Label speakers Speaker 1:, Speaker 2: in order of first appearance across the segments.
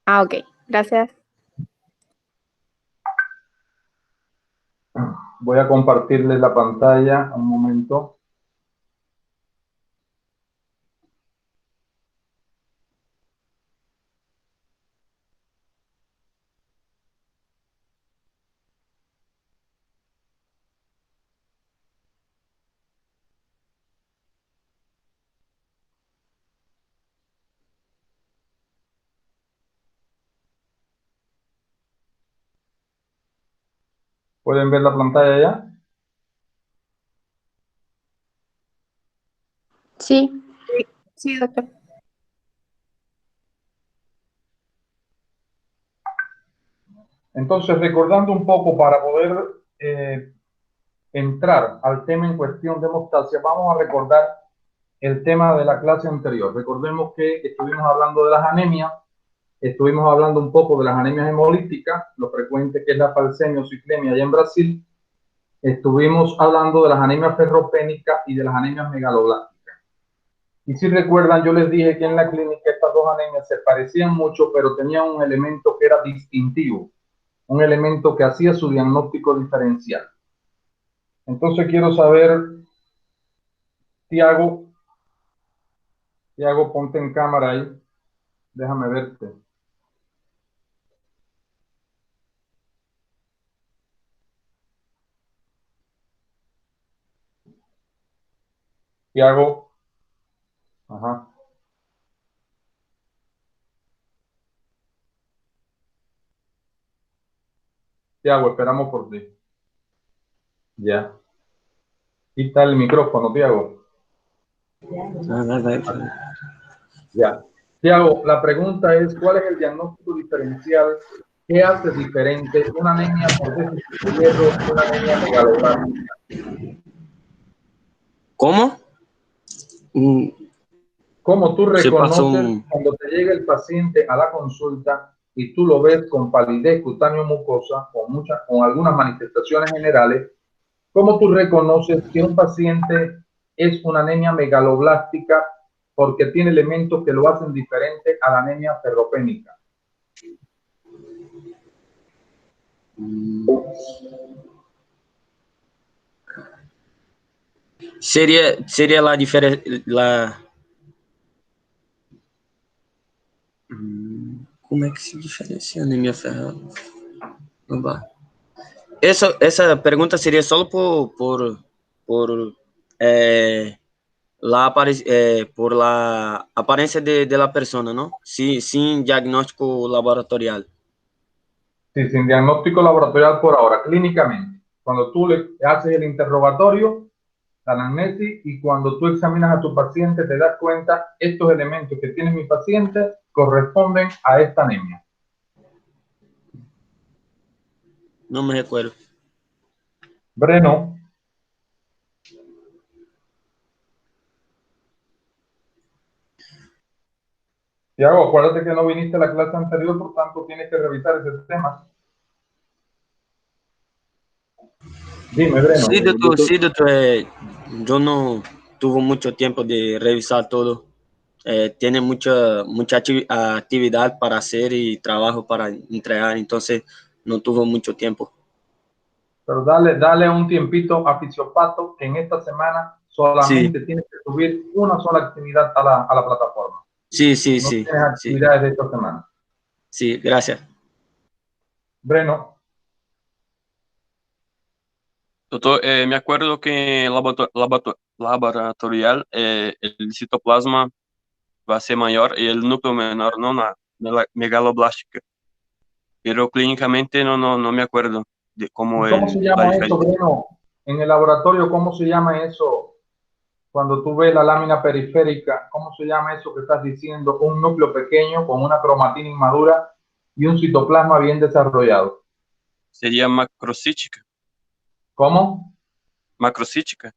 Speaker 1: Ah, ok. Gracias.
Speaker 2: Voy a compartirles la pantalla un momento. ¿Pueden ver la pantalla ya?
Speaker 1: Sí. Sí, doctor.
Speaker 2: Entonces, recordando un poco para poder entrar al tema en cuestión de hemostasia, vamos a recordar el tema de la clase anterior. Recordemos que estuvimos hablando de las anemias, estuvimos hablando un poco de las anemias hemolíticas, lo frecuente que es la falsemia o ciclemia allá en Brasil. Estuvimos hablando de las anemias ferropénicas y de las anemias megaloblásticas. Y si recuerdan, yo les dije que en la clínica estas dos anemias se parecían mucho, pero tenían un elemento que era distintivo, un elemento que hacía su diagnóstico diferencial. Entonces quiero saber, Tiago, ponte en cámara ahí, déjame verte. Tiago, ajá. Tiago, esperamos por ti. Ya. Quita el micrófono, Tiago. Ya. Tiago, la pregunta es, ¿cuál es el diagnóstico diferencial? ¿Qué hace diferente una anemia por déficit de hierro de una anemia megaloblástica?
Speaker 3: ¿Cómo?
Speaker 2: ¿Cómo tú
Speaker 3: Se pasó
Speaker 2: reconoces cuando te llega el paciente a la consulta y tú lo ves con palidez cutáneo mucosa, con algunas manifestaciones generales? ¿Cómo tú reconoces que un paciente es una anemia megaloblástica porque tiene elementos que lo hacen diferente a la anemia ferropénica?
Speaker 3: sería la diferencia, ¿cómo es que se diferencia anemia ferro? Esa pregunta sería solo por por la apariencia de la persona, ¿no? Sin diagnóstico laboratorial.
Speaker 2: Sí, sin diagnóstico laboratorial por ahora, clínicamente. Cuando tú le haces el interrogatorio, la anamnesis, y cuando tú examinas a tu paciente, te das cuenta, estos elementos que tiene mi paciente corresponden a esta anemia.
Speaker 3: No me recuerdo.
Speaker 2: Breno. Tiago, acuérdate que no viniste a la clase anterior, por tanto tienes que revisar ese tema. Dime, Breno.
Speaker 3: Sí, doctor, yo no tuve mucho tiempo de revisar todo. Tiene mucha actividad para hacer y trabajo para entregar, entonces no tuve mucho tiempo.
Speaker 2: Pero dale un tiempito a Fisiopato, que en esta semana
Speaker 3: Sí,
Speaker 2: solamente tienes que subir una sola actividad a la plataforma.
Speaker 3: sí,
Speaker 2: No
Speaker 3: sí,
Speaker 2: tienes
Speaker 3: sí,
Speaker 2: actividades de esta semana.
Speaker 3: sí, gracias.
Speaker 2: Breno.
Speaker 4: Doutor, me acuerdo que laboratorial el citoplasma va a ser mayor y el núcleo menor, no la megaloblástica. Pero clínicamente no me acuerdo de cómo
Speaker 2: ¿Y cómo se
Speaker 4: la
Speaker 2: llama eso,
Speaker 4: diferencia.
Speaker 2: Breno? En el laboratorio, ¿cómo se llama eso? Cuando tú ves la lámina periférica, ¿cómo se llama eso que estás diciendo? Un núcleo pequeño con una cromatina inmadura y un citoplasma bien desarrollado.
Speaker 4: Sería macrocítica.
Speaker 2: ¿Cómo?
Speaker 4: Macrocítica,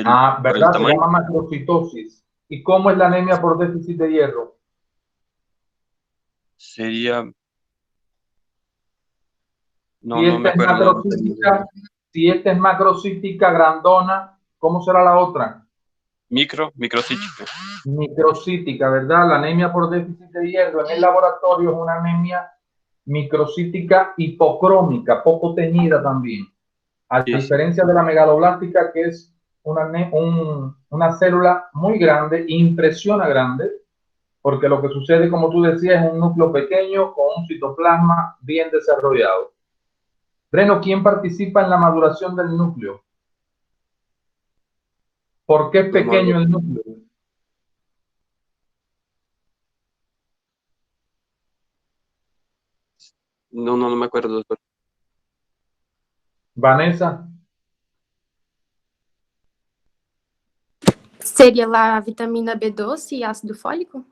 Speaker 2: Ah,
Speaker 4: por el
Speaker 2: ¿verdad? Se
Speaker 4: tamaño.
Speaker 2: llama macrocitosis. ¿Y cómo es la anemia por déficit de hierro?
Speaker 4: Sería,
Speaker 2: Si
Speaker 4: no me
Speaker 2: esta es
Speaker 4: acuerdo.
Speaker 2: macrocítica, si esta es macrocítica grandona, ¿cómo será la otra?
Speaker 4: Microcítica.
Speaker 2: Microcítica, ¿verdad? La anemia por déficit de hierro en el laboratorio es una anemia microcítica hipocrómica, poco teñida también. A
Speaker 4: Sí, sí.
Speaker 2: diferencia de la megaloblástica, que es una célula muy grande, impresiona grande, porque lo que sucede, como tú decías, es un núcleo pequeño con un citoplasma bien desarrollado. Breno, ¿quién participa en la maduración del núcleo? ¿Por qué es pequeño el núcleo?
Speaker 4: No me acuerdo, doctor.
Speaker 2: Vanessa,
Speaker 1: Seria la vitamina B12 e ácido fólico?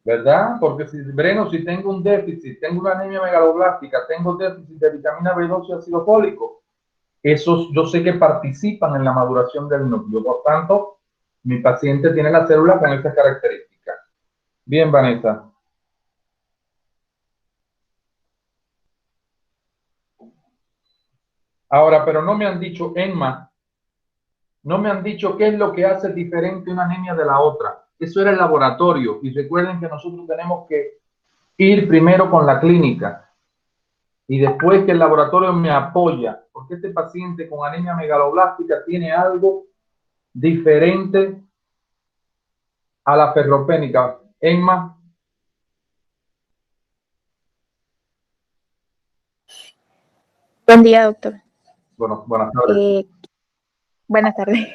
Speaker 2: ¿verdad? Porque si, Breno, si tengo un déficit, tengo una anemia megaloblástica, tengo déficit de vitamina B12 y ácido fólico, esos yo sé que participan en la maduración del núcleo. Por tanto, mi paciente tiene la célula con estas características. Bien, Vanessa. Ahora, pero no me han dicho, Emma, no me han dicho qué es lo que hace diferente una anemia de la otra. Eso era el laboratorio. Y recuerden que nosotros tenemos que ir primero con la clínica y después que el laboratorio me apoya, porque este paciente con anemia megaloblástica tiene algo diferente a la ferropénica. Emma,
Speaker 1: Buen día, doctor.
Speaker 2: bueno, buenas tardes.
Speaker 1: Buenas tardes.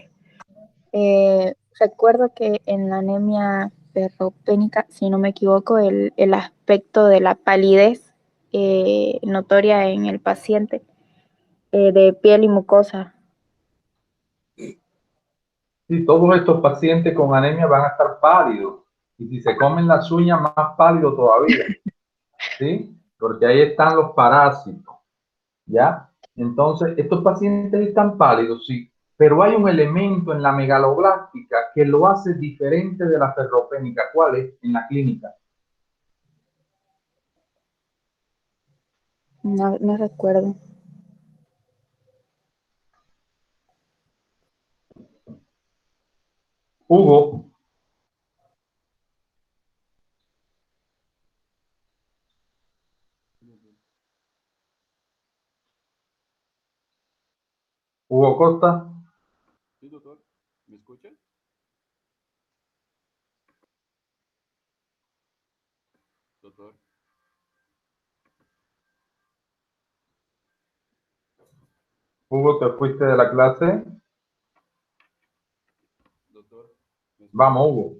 Speaker 1: Recuerdo que en la anemia ferropénica, si no me equivoco, el aspecto de la palidez notoria en el paciente de piel y mucosa.
Speaker 2: Sí, todos estos pacientes con anemia van a estar pálidos. Y si se comen las uñas, más pálido todavía. ¿Sí? Porque ahí están los parásitos. ¿Ya? Entonces, estos pacientes están pálidos, sí, pero hay un elemento en la megaloblástica que lo hace diferente de la ferropénica. ¿Cuál es? En la clínica.
Speaker 1: No recuerdo.
Speaker 2: Hugo, Hugo Costa,
Speaker 5: Sí, doctor. ¿Me escucha? Doctor.
Speaker 2: Hugo, te fuiste de la clase.
Speaker 5: Doctor. ¿Me escucha?
Speaker 2: Vamos, Hugo.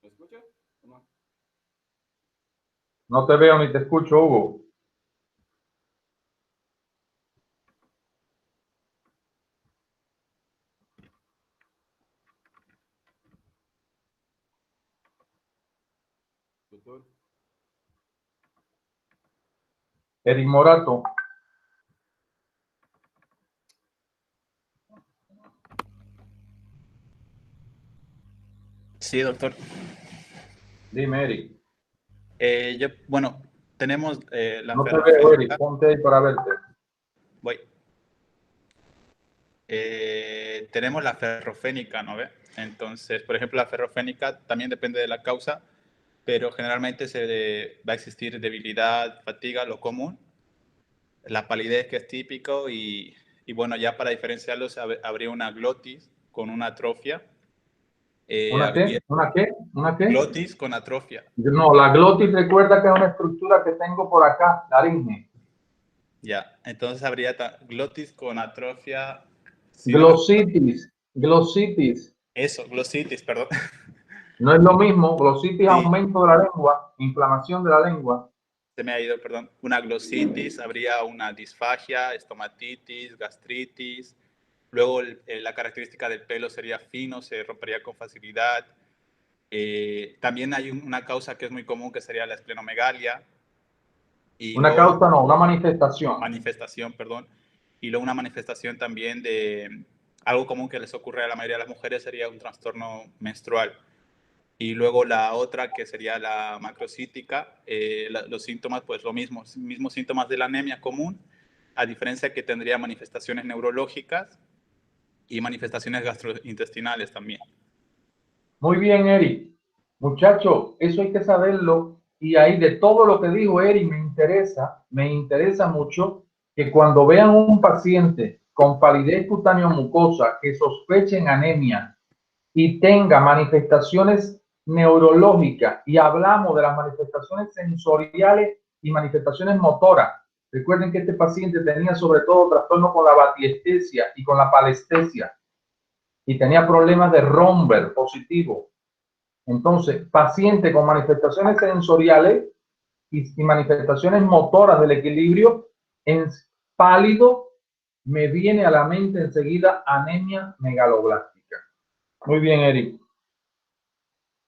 Speaker 5: ¿Me escucha? ¿O no?
Speaker 2: No te veo ni te escucho, Hugo.
Speaker 5: Doctor.
Speaker 2: Eric Morato,
Speaker 6: Sí, doctor.
Speaker 2: dime, Eric.
Speaker 6: Bueno, tenemos la
Speaker 2: No te veo, Eric.
Speaker 6: ferropénica.
Speaker 2: Ponte ahí para verte.
Speaker 6: Voy. Tenemos la ferrofénica, ¿no ve? Entonces, por ejemplo, la ferrofénica también depende de la causa, pero generalmente va a existir debilidad, fatiga, lo común, la palidez que es típico y bueno, ya para diferenciarlos habría una glotis con una atrofia.
Speaker 2: ¿Una qué? ¿Una qué? ¿Una qué?
Speaker 6: Glotis con atrofia.
Speaker 2: No, la glotis recuerda que es una estructura que tengo por acá, laringe.
Speaker 6: Ya, entonces habría glotis con atrofia. Si no me equivoco,
Speaker 2: Glositis, glositis.
Speaker 6: eso, glositis, perdón.
Speaker 2: No es lo mismo, glositis,
Speaker 6: Sí,
Speaker 2: aumento de la lengua, inflamación de la lengua.
Speaker 6: se me ha ido, perdón. Una glositis, habría una disfagia, estomatitis, gastritis. Luego la característica del pelo sería fino, se rompería con facilidad. También hay una causa que es muy común que sería la esplenomegalia. Y
Speaker 2: Una
Speaker 6: luego
Speaker 2: causa no, una manifestación.
Speaker 6: manifestación, perdón. Y luego una manifestación también de algo común que les ocurre a la mayoría de las mujeres sería un trastorno menstrual. Y luego la otra, que sería la macrocítica, los síntomas, pues lo mismo, mismos síntomas de la anemia común, a diferencia que tendría manifestaciones neurológicas y manifestaciones gastrointestinales también.
Speaker 2: Muy bien, Eric. Muchacho, eso hay que saberlo. Y ahí de todo lo que dijo Eric, me interesa mucho que cuando vean un paciente con palidez cutáneo mucosa que sospechen anemia y tenga manifestaciones neurológicas, y hablamos de las manifestaciones sensoriales y manifestaciones motoras. Recuerden que este paciente tenía sobre todo trastorno con la batiestesia y con la palestesia y tenía problemas de Romberg positivo. Entonces, paciente con manifestaciones sensoriales y manifestaciones motoras del equilibrio, en pálido, me viene a la mente enseguida anemia megaloblástica. Muy bien, Eric.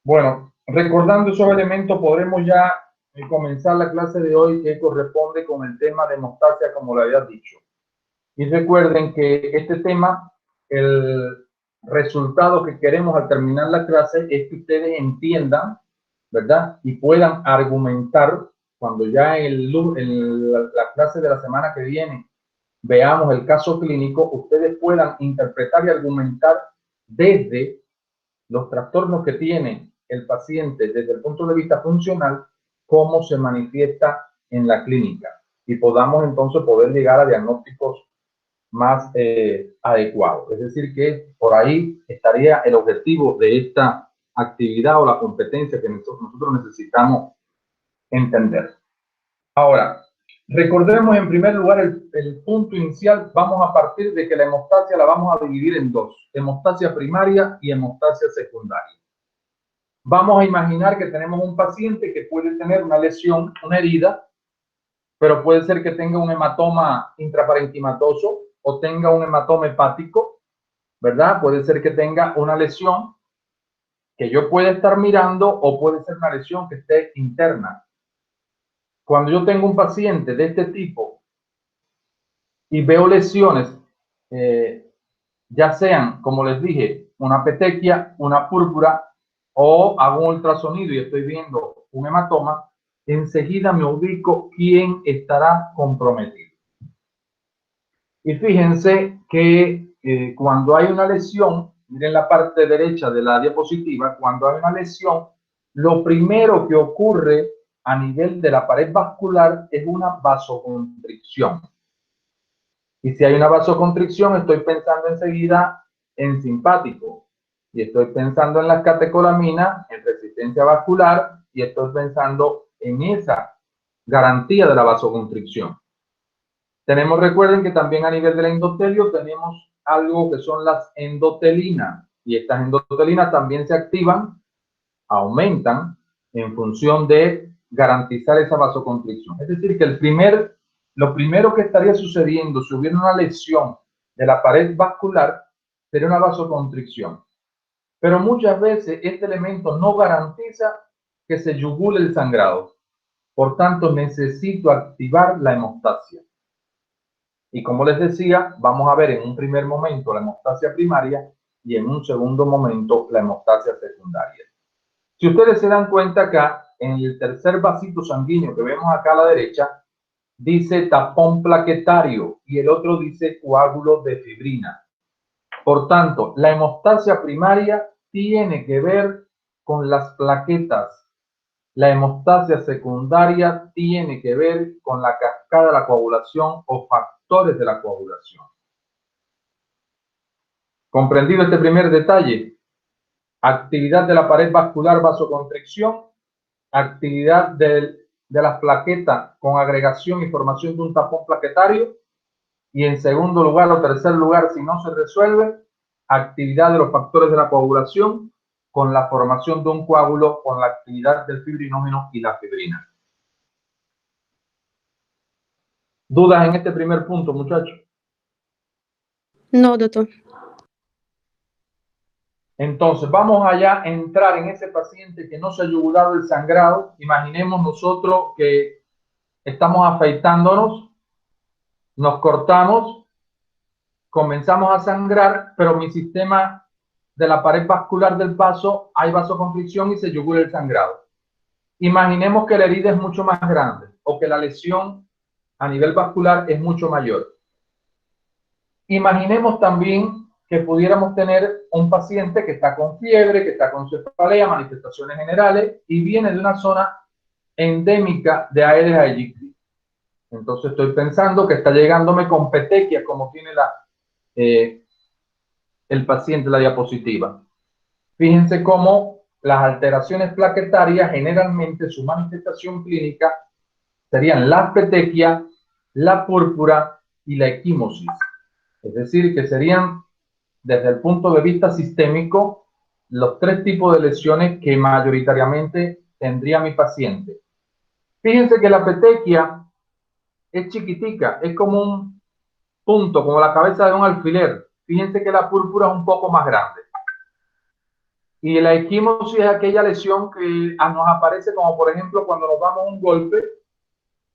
Speaker 2: Bueno, recordando esos elementos, podremos ya comenzar la clase de hoy, que corresponde con el tema de hemostasia, como le había dicho. Y recuerden que este tema, el resultado que queremos al terminar la clase es que ustedes entiendan, ¿verdad? Y puedan argumentar cuando ya en la clase de la semana que viene veamos el caso clínico, ustedes puedan interpretar y argumentar desde los trastornos que tiene el paciente desde el punto de vista funcional, cómo se manifiesta en la clínica, y podamos entonces poder llegar a diagnósticos más adecuados. Es decir, que por ahí estaría el objetivo de esta actividad o la competencia que nosotros necesitamos entender. Ahora, recordemos en primer lugar el punto inicial. Vamos a partir de que la hemostasia la vamos a dividir en dos: hemostasia primaria y hemostasia secundaria. Vamos a imaginar que tenemos un paciente que puede tener una lesión, una herida, pero puede ser que tenga un hematoma intraparenquimatoso o tenga un hematoma hepático, ¿verdad? Puede ser que tenga una lesión que yo pueda estar mirando, o puede ser una lesión que esté interna. Cuando yo tengo un paciente de este tipo y veo lesiones, ya sean, como les dije, una petequia, una púrpura, o hago un ultrasonido y estoy viendo un hematoma, enseguida me ubico quién estará comprometido. Y fíjense que cuando hay una lesión, miren la parte derecha de la diapositiva, cuando hay una lesión, lo primero que ocurre a nivel de la pared vascular es una vasoconstricción. Y si hay una vasoconstricción, estoy pensando enseguida en simpático, y estoy pensando en las catecolaminas, en resistencia vascular, y estoy pensando en esa garantía de la vasoconstricción. Recuerden que también a nivel del endotelio tenemos algo que son las endotelinas, y estas endotelinas también se activan, aumentan en función de garantizar esa vasoconstricción. Es decir, que lo primero que estaría sucediendo si hubiera una lesión de la pared vascular sería una vasoconstricción. Pero muchas veces este elemento no garantiza que se yugule el sangrado. Por tanto, necesito activar la hemostasia. Y como les decía, vamos a ver en un primer momento la hemostasia primaria y en un segundo momento la hemostasia secundaria. Si ustedes se dan cuenta acá, en el tercer vasito sanguíneo que vemos acá a la derecha, dice tapón plaquetario y el otro dice coágulo de fibrina. Por tanto, la hemostasia primaria tiene que ver con las plaquetas. La hemostasia secundaria tiene que ver con la cascada de la coagulación o factores de la coagulación. ¿Comprendido este primer detalle? Actividad de la pared vascular, vasoconstricción, actividad de las plaquetas con agregación y formación de un tapón plaquetario, y en segundo lugar o tercer lugar, si no se resuelve, actividad de los factores de la coagulación con la formación de un coágulo, con la actividad del fibrinógeno y la fibrina. ¿Dudas en este primer punto, muchachos?
Speaker 7: No, doctor.
Speaker 2: Entonces, vamos allá a entrar en ese paciente que no se ha yugulado el sangrado. Imaginemos nosotros que estamos afeitándonos, nos cortamos, comenzamos a sangrar, pero mi sistema de la pared vascular del vaso hay vasoconstricción y se yugula el sangrado. Imaginemos que la herida es mucho más grande o que la lesión a nivel vascular es mucho mayor. Imaginemos también que pudiéramos tener un paciente que está con fiebre, que está con cefalea, manifestaciones generales y viene de una zona endémica de Aedes aegypti. Entonces estoy pensando que está llegándome con petequias, como tiene el paciente en la diapositiva. Fíjense cómo las alteraciones plaquetarias, generalmente su manifestación clínica serían la petequia, la púrpura y la equimosis. Es decir, que serían, desde el punto de vista sistémico, los tres tipos de lesiones que mayoritariamente tendría mi paciente. Fíjense que la petequia es chiquitica, es como un punto, como la cabeza de un alfiler. Fíjense que la púrpura es un poco más grande. Y la equimosis es aquella lesión que nos aparece como, por ejemplo, cuando nos damos un golpe,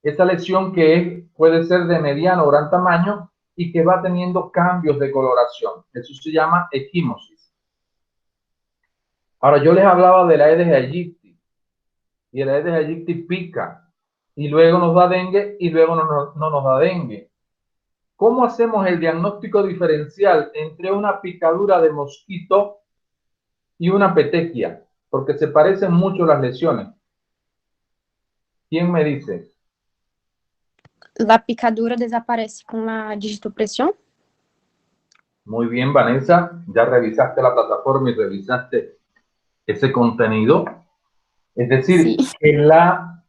Speaker 2: esa lesión que puede ser de mediano o gran tamaño y que va teniendo cambios de coloración. Eso se llama equimosis. Ahora, yo les hablaba de la Aedes aegypti. Y el Aedes aegypti pica. Y luego nos da dengue y luego no nos da dengue. ¿Cómo hacemos el diagnóstico diferencial entre una picadura de mosquito y una petequia? Porque se parecen mucho las lesiones. ¿Quién me dice?
Speaker 7: La picadura desaparece con la digitopresión.
Speaker 2: Muy bien, Vanessa. Ya revisaste la plataforma y revisaste ese contenido. Es decir,
Speaker 7: Sí.
Speaker 2: que la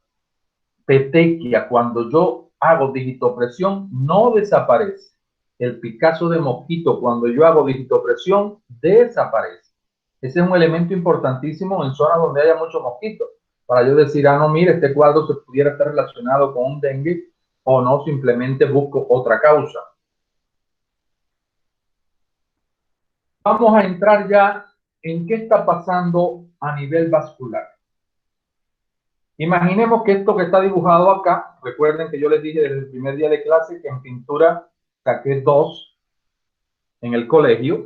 Speaker 2: petequia, cuando yo hago digitopresión, no desaparece. El picazo de mosquito, cuando yo hago digitopresión, desaparece. Ese es un elemento importantísimo en zonas donde haya muchos mosquitos. Para yo decir, no, mire, este cuadro se pudiera estar relacionado con un dengue o no, simplemente busco otra causa. Vamos a entrar ya en qué está pasando a nivel vascular. Imaginemos que esto que está dibujado acá, recuerden que yo les dije desde el primer día de clase que en pintura saqué 2 en el colegio,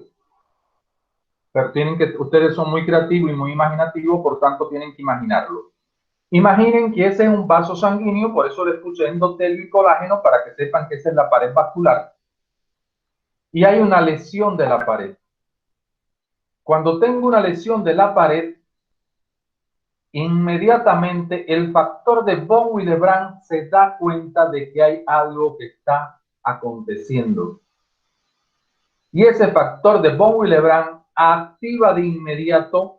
Speaker 2: pero ustedes son muy creativos y muy imaginativos, por tanto tienen que imaginarlo. Imaginen que ese es un vaso sanguíneo, por eso les puse endotelio y colágeno para que sepan que esa es la pared vascular. Y hay una lesión de la pared. Cuando tengo una lesión de la pared, inmediatamente el factor de von Willebrand se da cuenta de que hay algo que está aconteciendo. Y ese factor de von Willebrand activa de inmediato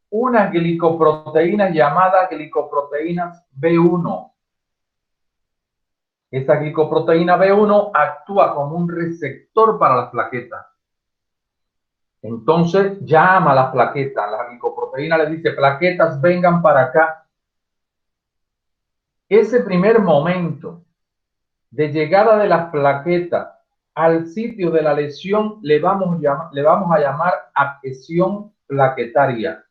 Speaker 2: unas glicoproteínas llamadas glicoproteínas B1. Esa glicoproteína B1 actúa como un receptor para las plaquetas. Entonces llama a las plaquetas, la glicoproteína le dice, plaquetas, vengan para acá. Ese primer momento de llegada de las plaquetas al sitio de la lesión le vamos a llamar adhesión plaquetaria.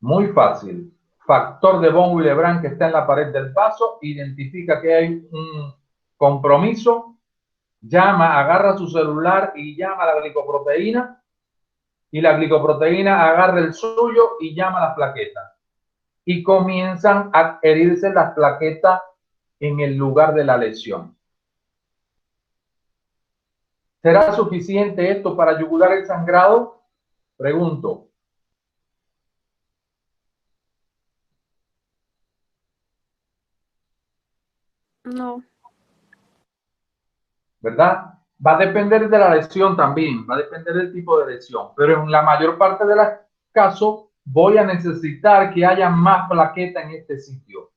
Speaker 2: Muy fácil. Factor de von Willebrand que está en la pared del vaso, identifica que hay un compromiso, llama, agarra su celular y llama a la glicoproteína, y la glicoproteína agarra el suyo y llama a las plaquetas. Y comienzan a herirse las plaquetas en el lugar de la lesión. ¿Será suficiente esto para yugular el sangrado? Pregunto.
Speaker 7: No.
Speaker 2: ¿Verdad? Va a depender de la lesión también, va a depender del tipo de lesión, pero en la mayor parte de los casos voy a necesitar que haya más plaqueta en este sitio.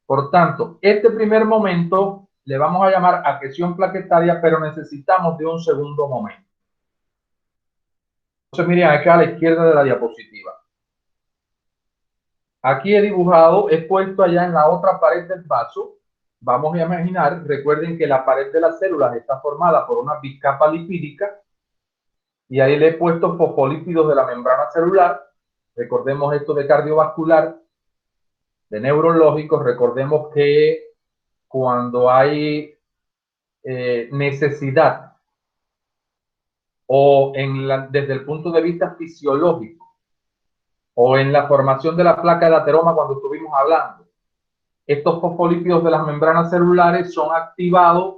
Speaker 2: Por tanto, este primer momento le vamos a llamar adhesión plaquetaria, pero necesitamos de un segundo momento. Entonces, miren acá a la izquierda de la diapositiva. Aquí he dibujado, he puesto allá en la otra pared del vaso. Vamos a imaginar, recuerden que la pared de las células está formada por una bicapa lipídica y ahí le he puesto fosfolípidos de la membrana celular. Recordemos esto de cardiovascular, de neurológico. Recordemos que cuando hay necesidad o desde el punto de vista fisiológico o en la formación de la placa de ateroma cuando estuvimos hablando, estos fosfolípidos de las membranas celulares son activados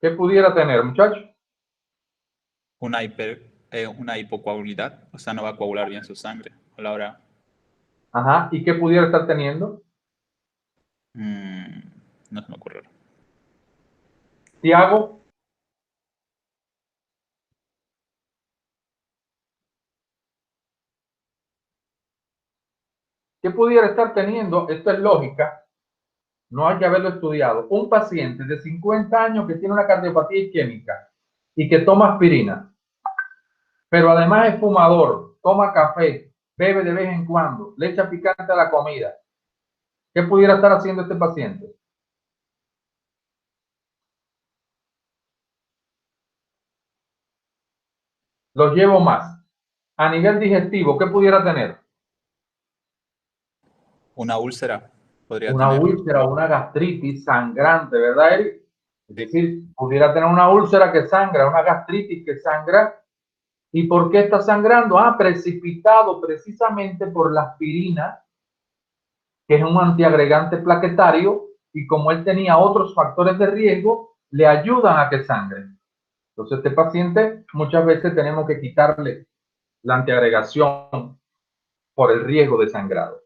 Speaker 2: ¿Qué pudiera tener, muchachos?
Speaker 6: Una hipocoagulidad, o sea, no va a coagular bien su sangre a la hora.
Speaker 2: Ajá. ¿Y qué pudiera estar teniendo?
Speaker 6: No se me ocurre.
Speaker 2: Tiago. ¿Qué pudiera estar teniendo? Esto es lógica, no hay que haberlo estudiado. Un paciente de 50 años que tiene una cardiopatía isquémica y que toma aspirina, pero además es fumador, toma café, bebe de vez en cuando, le echa picante a la comida. ¿Qué pudiera estar haciendo este paciente? Los llevo más. A nivel digestivo, ¿qué pudiera tener?
Speaker 6: Una úlcera podría
Speaker 2: Una
Speaker 6: tener.
Speaker 2: úlcera o una gastritis sangrante, ¿verdad, Eric? Es decir, pudiera tener una úlcera que sangra, una gastritis que sangra. ¿Y por qué está sangrando? Precipitado precisamente por la aspirina, que es un antiagregante plaquetario, y como él tenía otros factores de riesgo, le ayudan a que sangre. Entonces, este paciente muchas veces tenemos que quitarle la antiagregación por el riesgo de sangrado.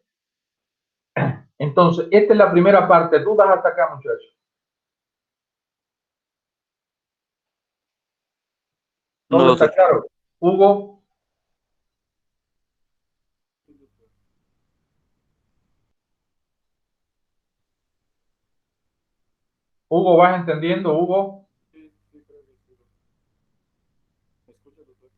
Speaker 2: Entonces, esta es la primera parte. ¿Dudas hasta acá, muchachos?
Speaker 4: No,
Speaker 2: ¿Todo está
Speaker 4: doctor.
Speaker 2: claro? Hugo. Hugo, ¿vas entendiendo, Hugo?
Speaker 5: Sí, sí, creo que sí. ¿Me escucha, doctor?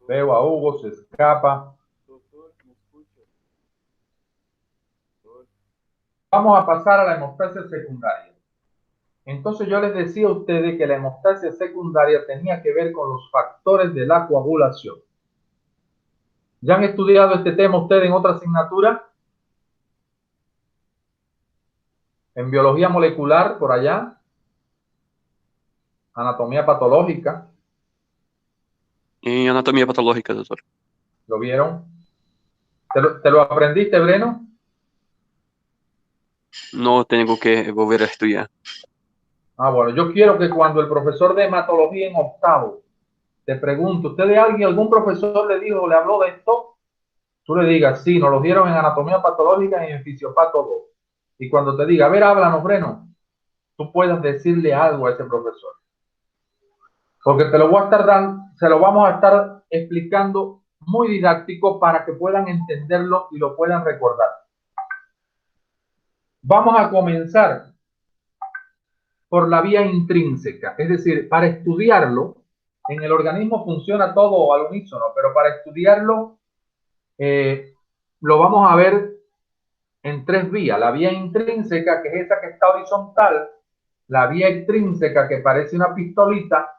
Speaker 2: Veo a Hugo, se escapa.
Speaker 5: Doctor, ¿me escucha? Doctor.
Speaker 2: Vamos a pasar a la hemostasia secundaria. Entonces yo les decía a ustedes que la hemostasia secundaria tenía que ver con los factores de la coagulación. ¿Ya han estudiado este tema ustedes en otra asignatura? En biología molecular, por allá. Anatomía patológica.
Speaker 4: En anatomía patológica, doctor.
Speaker 2: ¿Lo vieron? ¿Te lo aprendiste, Breno?
Speaker 4: No tengo que volver a estudiar.
Speaker 2: Bueno, yo quiero que cuando el profesor de hematología en octavo te pregunte, ¿usted algún profesor le dijo, le habló de esto? Tú le digas, sí, nos lo dieron en anatomía patológica y en fisiopato 2. Y cuando te diga, a ver, háblanos, Breno, tú puedas decirle algo a ese profesor. Porque te lo voy a estar dando, se lo vamos a estar explicando muy didáctico para que puedan entenderlo y lo puedan recordar. Vamos a comenzar por la vía intrínseca, es decir, para estudiarlo, en el organismo funciona todo al unísono, pero para estudiarlo lo vamos a ver en tres vías. La vía intrínseca, que es esa que está horizontal, la vía extrínseca, que parece una pistolita,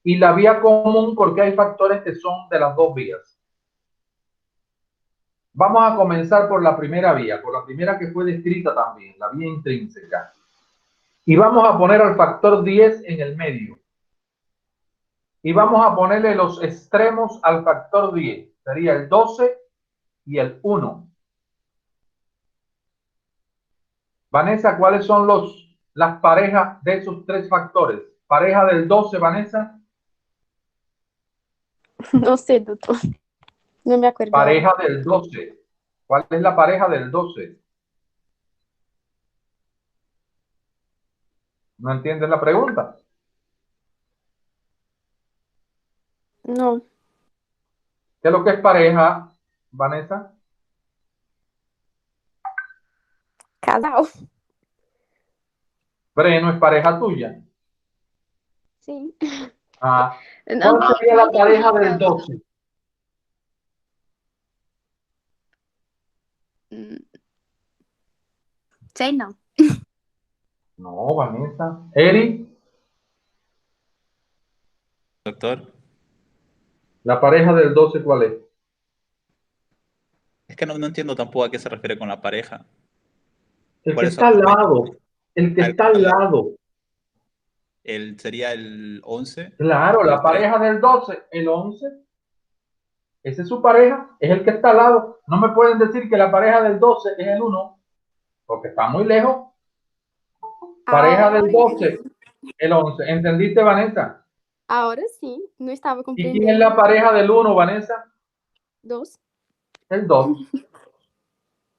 Speaker 2: y la vía común, porque hay factores que son de las dos vías. Vamos a comenzar por la primera vía, por la primera que fue descrita también, la vía intrínseca. Y vamos a poner al factor 10 en el medio. Y vamos a ponerle los extremos al factor 10. Sería el 12 y el 1. Vanessa, ¿cuáles son las parejas de esos tres factores? Pareja del 12, Vanessa.
Speaker 7: No sé, doctor. No me acuerdo ahora.
Speaker 2: Pareja del 12. ¿Cuál es la pareja del 12? ¿No entiendes la pregunta?
Speaker 7: No.
Speaker 2: ¿Qué es lo que es pareja, Vanessa?
Speaker 7: Casal.
Speaker 2: Breno es pareja tuya.
Speaker 7: Sí.
Speaker 2: ¿Cuál sería la pareja del 12?
Speaker 7: Sei não.
Speaker 2: No, Vanessa. Eri,
Speaker 6: Doctor,
Speaker 2: la pareja del 12, ¿cuál es?
Speaker 6: es que no entiendo tampoco a qué se refiere con la pareja.
Speaker 2: El que
Speaker 6: ¿Cuáles son
Speaker 2: está al
Speaker 6: los
Speaker 2: lado. El que está al lado.
Speaker 6: sería el 11.
Speaker 2: Claro,
Speaker 6: Y
Speaker 2: la
Speaker 6: el 3.
Speaker 2: pareja del 12, el 11. Esa es su pareja, es el que está al lado. No me pueden decir que la pareja del 12 es el 1. porque está muy lejos. Pareja del 12, el 11. ¿Entendiste, Vanessa?
Speaker 7: Ahora sí, no estaba
Speaker 2: ¿Y quién es la
Speaker 7: comprendiendo.
Speaker 2: pareja del 1, Vanessa?
Speaker 7: 2.
Speaker 2: El 2.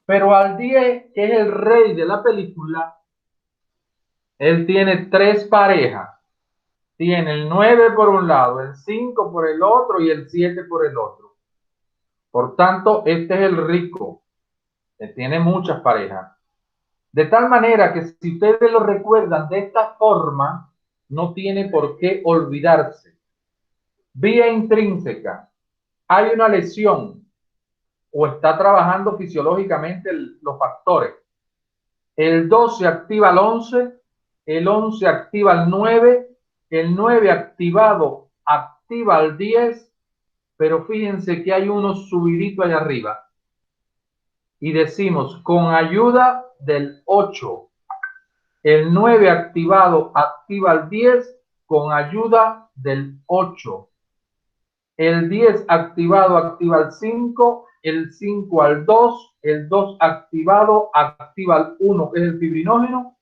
Speaker 2: Pero al 10, que es el rey de la película, él tiene 3 parejas. Tiene el 9 por un lado, el 5 por el otro y el 7 por el otro. Por tanto, este es el rico, que tiene muchas parejas. De tal manera que si ustedes lo recuerdan de esta forma, no tiene por qué olvidarse. Vía intrínseca. Hay una lesión o está trabajando fisiológicamente los factores. El 12 activa al 11, el 11 activa al 9, el 9 activado activa al 10, pero fíjense que hay uno subidito allá arriba. Y decimos, con ayuda del 8, el 9 activado activa al 10 con ayuda del 8. El 10 activado activa al 5, el 5 al 2, el 2 activado activa al 1, que es el fibrinógeno,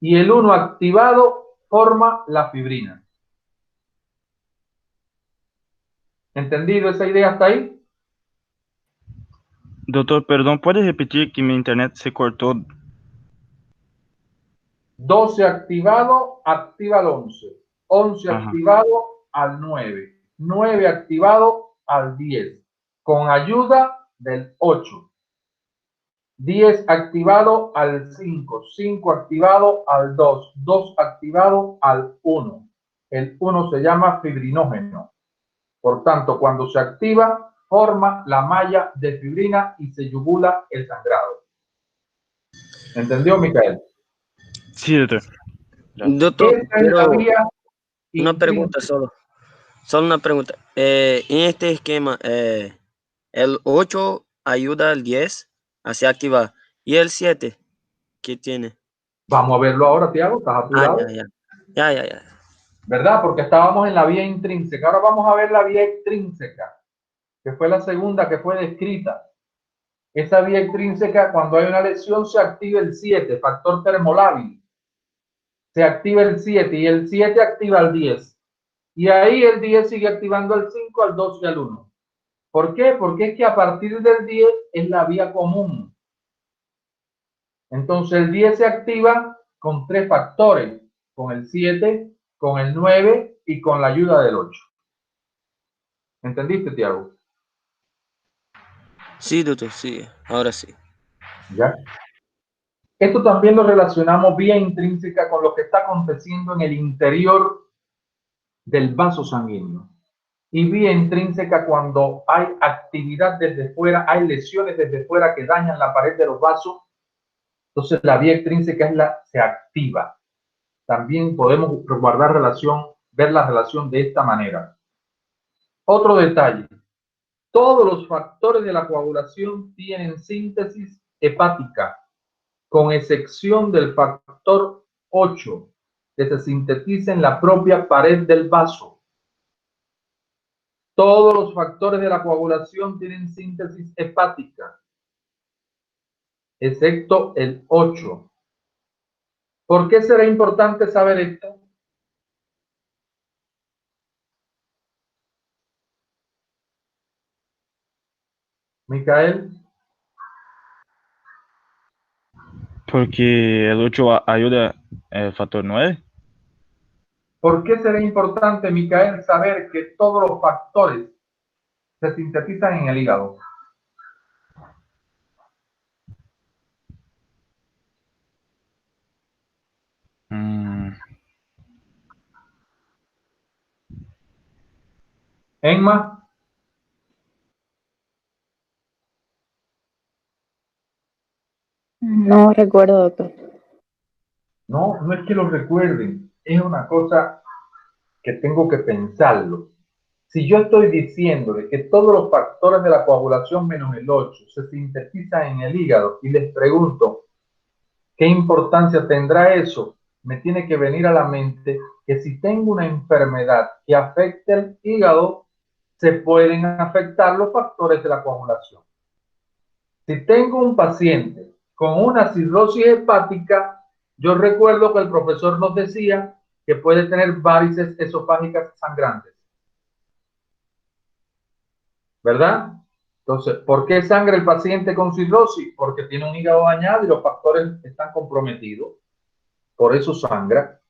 Speaker 2: y el 1 activado forma la fibrina. ¿Entendido esa idea hasta ahí?
Speaker 8: Doutor, perdão, pode repetir que minha internet se cortou?
Speaker 2: 12 activado activa al 11, 11
Speaker 8: Ajá.
Speaker 2: activado al 9, 9 activado al 10, con ayuda del 8. 10 activado al 5, 5 activado al 2, 2 activado al 1. El 1 se llama fibrinógeno. Por tanto, cuando se activa, forma la malla de fibrina y se yugula el sangrado. ¿Entendió, Micael?
Speaker 8: Sí, doutor.
Speaker 3: Doctor,
Speaker 2: Esta es la vía
Speaker 3: una pregunta
Speaker 2: intrínseca.
Speaker 3: solo una pregunta. En este esquema, el 8 ayuda al 10 a se activar. ¿Y el 7 qué tiene?
Speaker 2: Vamos a verlo ahora, Tiago, ¿estás apurado?
Speaker 3: Ya.
Speaker 2: ¿Verdad? Porque estábamos en la vía intrínseca. Ahora vamos a ver la vía extrínseca, que fue la segunda que fue descrita. Esa vía extrínseca, cuando hay una lesión, se activa el 7, factor termolábil. Se activa el 7 y el 7 activa el 10. Y ahí el 10 sigue activando al 5, al 2 y al 1. ¿Por qué? Porque es que a partir del 10 es la vía común. Entonces el 10 se activa con 3 factores, con el 7, con el 9 y con la ayuda del 8. ¿Entendiste, Tiago?
Speaker 3: Sí, doctor, sí, ahora sí.
Speaker 2: ¿Ya? Esto también lo relacionamos vía intrínseca con lo que está aconteciendo en el interior del vaso sanguíneo. Y vía intrínseca cuando hay actividad desde fuera, hay lesiones desde fuera que dañan la pared de los vasos. Entonces la vía extrínseca se activa. También podemos guardar relación, ver la relación de esta manera. Otro detalle. Todos los factores de la coagulación tienen síntesis hepática, con excepción del factor 8, que se sintetiza en la propia pared del vaso. Todos los factores de la coagulación tienen síntesis hepática, excepto el 8. ¿Por qué será importante saber esto? Micael.
Speaker 8: Porque el 8 ayuda el factor 9.
Speaker 2: ¿Por qué será importante, Micael, saber que todos los factores se sintetizan en el hígado? Emma.
Speaker 1: No recuerdo, doctor.
Speaker 2: No, no es que lo recuerden, es una cosa que tengo que pensarlo. Si yo estoy diciendo de que todos los factores de la coagulación menos el 8 se sintetizan en el hígado y les pregunto qué importancia tendrá eso, me tiene que venir a la mente que si tengo una enfermedad que afecte el hígado, se pueden afectar los factores de la coagulación. Si tengo un paciente con una cirrosis hepática, yo recuerdo que el profesor nos decía que puede tener varices esofágicas sangrantes. ¿Verdad? Entonces, ¿por qué sangra el paciente con cirrosis? Porque tiene un hígado dañado y los factores están comprometidos. Por eso sangra.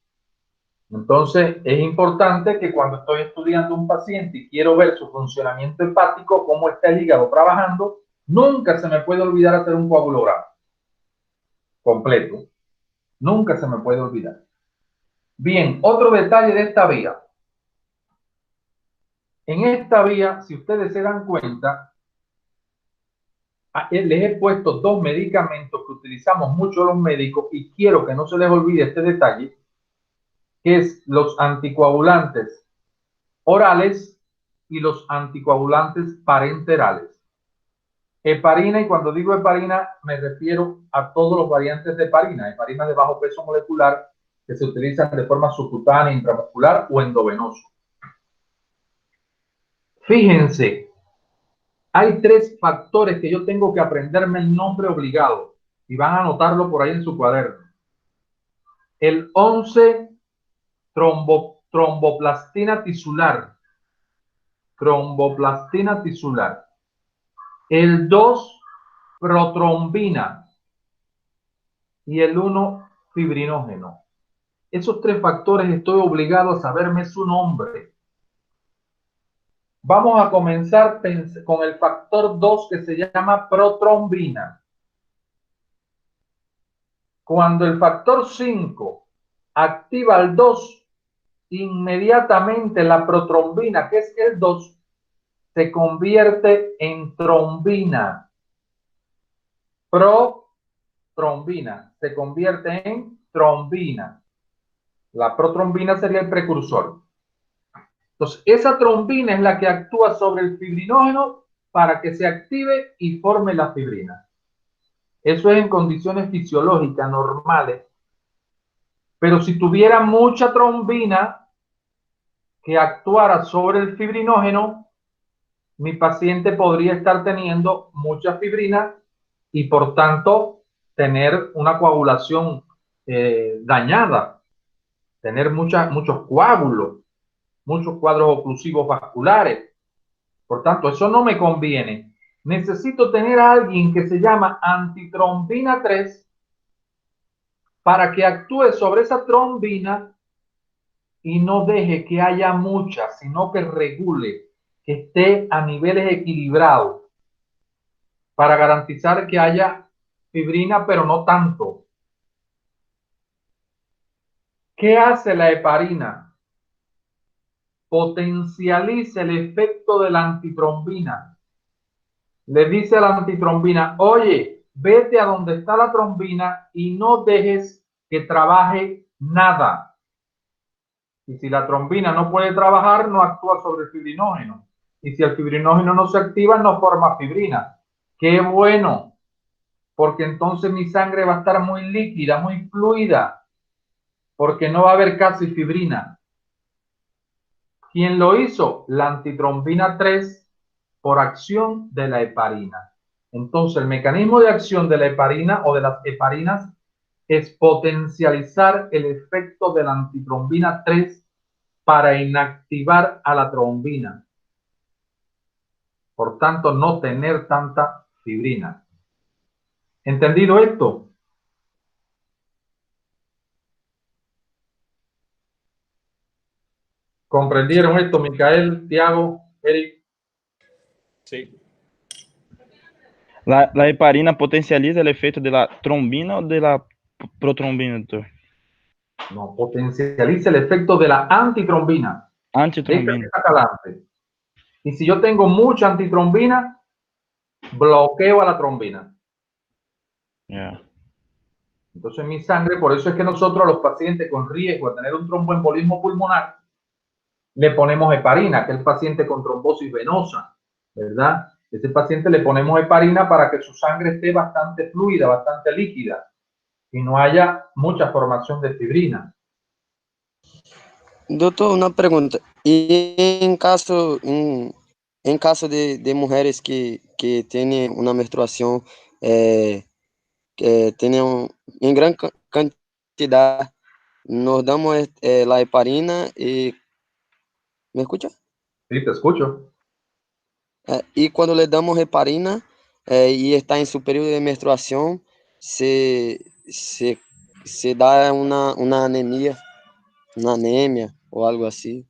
Speaker 2: Entonces, es importante que cuando estoy estudiando un paciente y quiero ver su funcionamiento hepático, cómo está el hígado trabajando, nunca se me puede olvidar hacer un coagulograma completo. Nunca se me puede olvidar. Bien, otro detalle de esta vía. En esta vía, si ustedes se dan cuenta, les he puesto dos medicamentos que utilizamos mucho los médicos y quiero que no se les olvide este detalle, que es los anticoagulantes orales y los anticoagulantes parenterales. Heparina, y cuando digo heparina me refiero a todos los variantes de heparina, heparina de bajo peso molecular que se utilizan de forma subcutánea, intramuscular o endovenoso. Fíjense, hay tres factores que yo tengo que aprenderme el nombre obligado y van a anotarlo por ahí en su cuaderno. El 11, tromboplastina tisular. Tromboplastina tisular. El 2, protrombina. Y el 1, fibrinógeno. Esos tres factores estoy obligado a saberme su nombre. Vamos a comenzar con el factor 2 que se llama protrombina. Cuando el factor 5 activa el 2, inmediatamente la protrombina, que es el 2, se convierte en trombina. Protrombina se convierte en trombina. La protrombina sería el precursor. Entonces, esa trombina es la que actúa sobre el fibrinógeno para que se active y forme la fibrina. Eso es en condiciones fisiológicas normales. Pero si tuviera mucha trombina que actuara sobre el fibrinógeno, mi paciente podría estar teniendo mucha fibrina y por tanto tener una coagulación dañada, tener muchos coágulos, muchos cuadros oclusivos vasculares. Por tanto, eso no me conviene. Necesito tener a alguien que se llama antitrombina 3 para que actúe sobre esa trombina y no deje que haya mucha, sino que regule, que esté a niveles equilibrados para garantizar que haya fibrina, pero no tanto. ¿Qué hace la heparina? Potencializa el efecto de la antitrombina. Le dice a la antitrombina, oye, vete a donde está la trombina y no dejes que trabaje nada. Y si la trombina no puede trabajar, no actúa sobre el fibrinógeno. Y si el fibrinógeno no se activa, no forma fibrina. ¡Qué bueno! Porque entonces mi sangre va a estar muy líquida, muy fluida, porque no va a haber casi fibrina. ¿Quién lo hizo? La antitrombina 3 por acción de la heparina. Entonces, el mecanismo de acción de la heparina o de las heparinas es potencializar el efecto de la antitrombina 3 para inactivar a la trombina. Por tanto, no tener tanta fibrina. ¿Entendido esto? ¿Comprendieron esto, Micael, Tiago, Eric?
Speaker 6: Sí.
Speaker 8: La heparina potencializa el efecto de la trombina o de la protrombina, doctor?
Speaker 2: No, potencializa el efecto de la antitrombina.
Speaker 8: Antitrombina.
Speaker 2: Esta acá adelante. Y si yo tengo mucha antitrombina, bloqueo a la trombina.
Speaker 8: Yeah.
Speaker 2: Entonces mi sangre, por eso es que nosotros a los pacientes con riesgo de tener un tromboembolismo pulmonar, le ponemos heparina, que es el paciente con trombosis venosa, ¿verdad? Ese paciente le ponemos heparina para que su sangre esté bastante fluida, bastante líquida y no haya mucha formación de fibrina.
Speaker 3: Doutor, una pregunta. Y en caso de mujeres que tienen una menstruación que tiene en gran cantidad. Nos damos la heparina y... ¿Me escucha?
Speaker 2: Sí, te escucho.
Speaker 3: Y cuando le damos heparina y está en su periodo de menstruación, se, se, se da una anemia o algo así.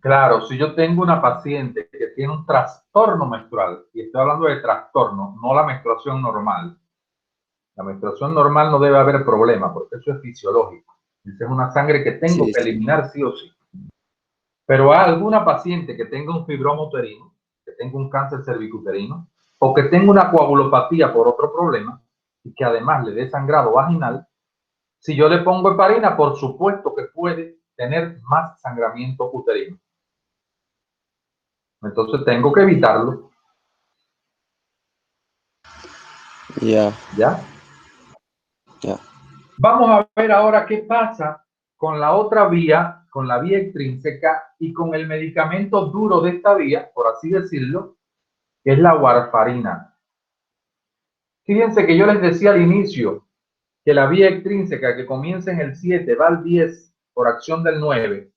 Speaker 2: Claro, si yo tengo una paciente que tiene un trastorno menstrual, y estoy hablando de trastorno, no la menstruación normal. La menstruación normal no debe haber problema, porque eso es fisiológico. Esa es una sangre que tengo
Speaker 3: Sí,
Speaker 2: que
Speaker 3: sí.
Speaker 2: eliminar sí o sí. Pero a alguna paciente que tenga un fibroma uterino, que tenga un cáncer cervicuterino, o que tenga una coagulopatía por otro problema, y que además le dé sangrado vaginal, si yo le pongo heparina, por supuesto que puede tener más sangramiento uterino. Entonces tengo que evitarlo.
Speaker 3: Ya,
Speaker 2: ¿Ya?
Speaker 3: ya.
Speaker 2: Vamos a ver ahora qué pasa con la otra vía, con la vía extrínseca y con el medicamento duro de esta vía, por así decirlo, que es la warfarina. Fíjense que yo les decía al inicio que la vía extrínseca que comienza en el 7 va al 10 por acción del 9,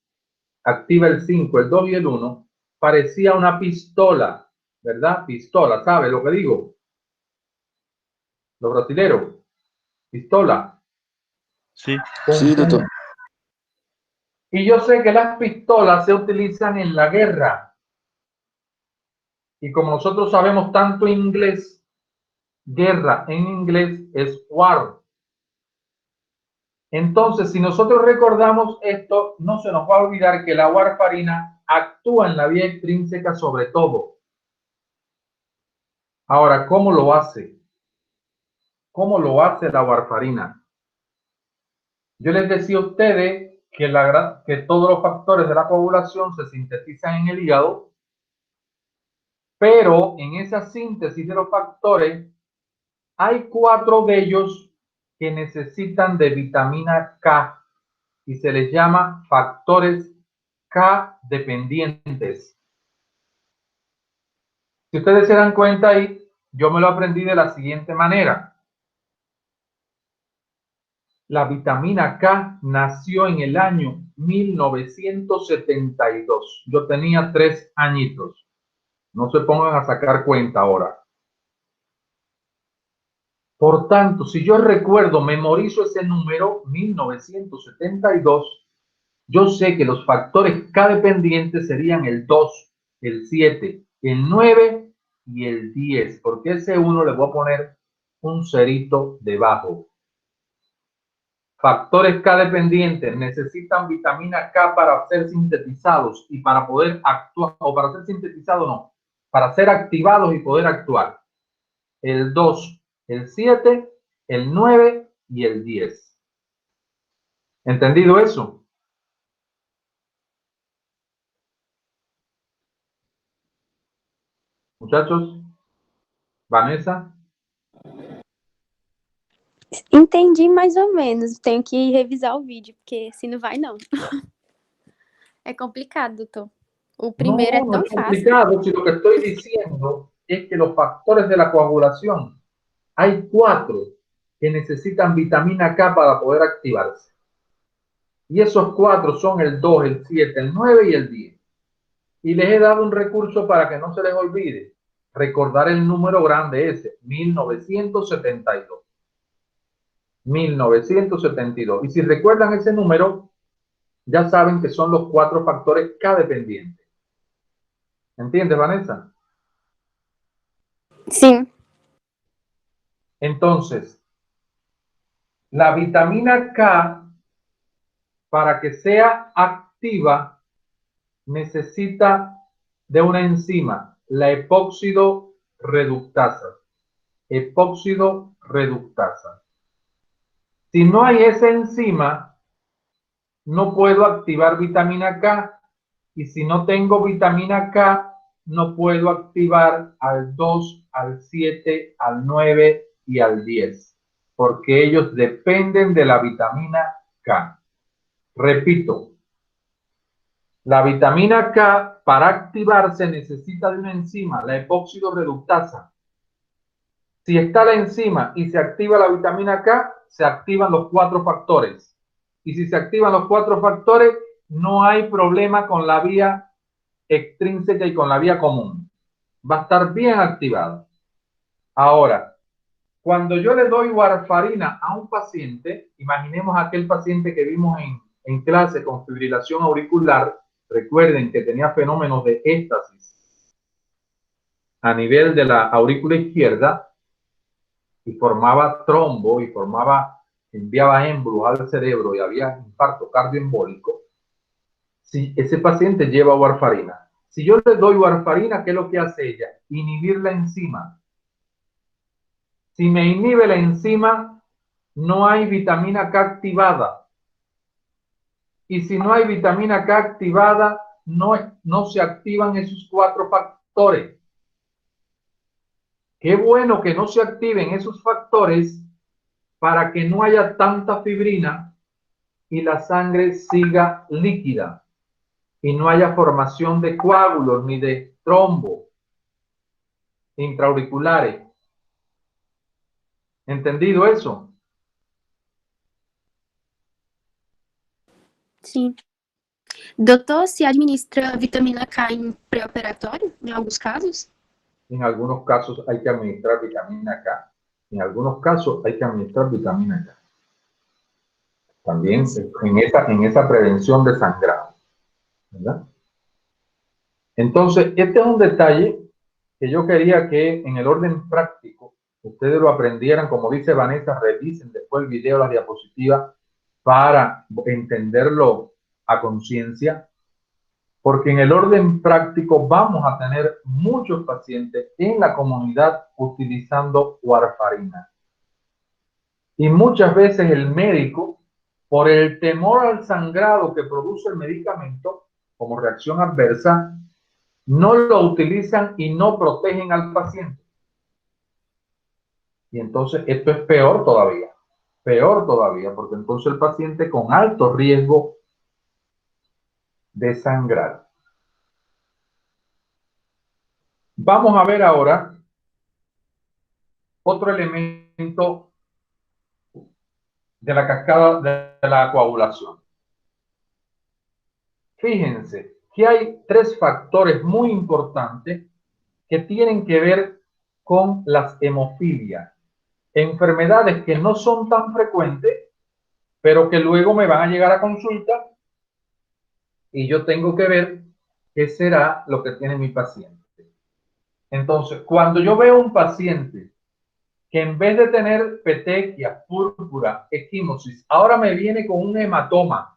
Speaker 2: activa el 5, el 2 y el 1, parecía una pistola, ¿verdad? Pistola, ¿sabe lo que digo? Los brasileros, pistola.
Speaker 8: Sí.
Speaker 3: Sí, doctor.
Speaker 2: Y yo sé que las pistolas se utilizan en la guerra. Y como nosotros sabemos tanto inglés, guerra en inglés es war. Entonces, si nosotros recordamos esto, no se nos va a olvidar que la warfarina actúa en la vía extrínseca sobre todo. Ahora, ¿cómo lo hace? ¿Cómo lo hace la warfarina? Yo les decía a ustedes que todos los factores de la coagulación se sintetizan en el hígado, pero en esa síntesis de los factores hay 4 de ellos que necesitan de vitamina K y se les llama factores K dependientes. Si ustedes se dan cuenta ahí, yo me lo aprendí de la siguiente manera. La vitamina K nació en el año 1972. Yo tenía 3 añitos. No se pongan a sacar cuenta ahora. Por tanto, si yo recuerdo, memorizo ese número 1972, yo sé que los factores K dependientes serían el 2, el 7, el 9 y el 10, porque ese 1 le voy a poner un cerito debajo. Factores K dependientes necesitan vitamina K para ser sintetizados y para poder actuar, o para ser sintetizados no, para ser activados y poder actuar. El 2, el 7, el 9 y el 10. ¿Entendido eso? Muchachos, Vanessa.
Speaker 7: Entendi mais ou menos. Tenho que revisar o vídeo, porque se não vai, não. É complicado, doutor. O primeiro é
Speaker 2: No, no
Speaker 7: tão
Speaker 2: es
Speaker 7: fácil.
Speaker 2: complicado. Si lo que estoy diciendo es que los factores de la coagulación, hay 4 que necesitan vitamina K para poder activarse. Y esos 4 son el 2, el 7, el 9 y el 10. Y les he dado un recurso para que no se les olvide. Recordar el número grande ese, 1972. 1972. Y si recuerdan ese número, ya saben que son los 4 factores K dependientes. ¿Entiendes, Vanessa?
Speaker 7: Sim.
Speaker 2: Entonces, la vitamina K, para que sea activa, necesita de una enzima, la epóxido reductasa. Epóxido reductasa. Si no hay esa enzima, no puedo activar vitamina K. Y si no tengo vitamina K, no puedo activar al 2, al 7, al 9 y al 10. Porque ellos dependen de la vitamina K. Repito, la vitamina K para activarse necesita de una enzima, la epóxido reductasa. Si está la enzima y se activa la vitamina K, se activan los 4 factores. Y si se activan los 4 factores, no hay problema con la vía extrínseca y con la vía común. Va a estar bien activada. Ahora, cuando yo le doy warfarina a un paciente, imaginemos aquel paciente que vimos en clase con fibrilación auricular, recuerden que tenía fenómenos de éxtasis a nivel de la aurícula izquierda y formaba trombo y enviaba émbolos al cerebro y había infarto cardioembólico. Si ese paciente lleva warfarina, si yo le doy warfarina, ¿qué es lo que hace ella? Inhibir la enzima. Si me inhibe la enzima, no hay vitamina K activada. Y si no hay vitamina K activada, no se activan esos 4 factores. Qué bueno que no se activen esos factores para que no haya tanta fibrina y la sangre siga líquida y no haya formación de coágulos ni de trombo intraauriculares. ¿Entendido eso?
Speaker 7: Sim. Doutor, se administra vitamina K em pré-operatório, em alguns casos?
Speaker 2: En algunos casos hay que administrar vitamina K. En algunos casos hay que administrar vitamina K. También en esa prevención de sangrado, ¿verdad? Entonces, este es un detalle que yo quería que en el orden práctico ustedes lo aprendieran. Como dice Vanessa, revisen después el video, la diapositiva, para entenderlo a conciencia, porque en el orden práctico vamos a tener muchos pacientes en la comunidad utilizando warfarina. Y muchas veces el médico, por el temor al sangrado que produce el medicamento como reacción adversa, no lo utilizan y no protegen al paciente. Y entonces esto es peor todavía, porque entonces el paciente con alto riesgo de sangrar. Vamos a ver ahora otro elemento de la cascada de la coagulación. Fíjense que hay 3 factores muy importantes que tienen que ver con las hemofilias, enfermedades que no son tan frecuentes, pero que luego me van a llegar a consulta y yo tengo que ver qué será lo que tiene mi paciente. Entonces, cuando yo veo un paciente que en vez de tener petequia, púrpura, equimosis, ahora me viene con un hematoma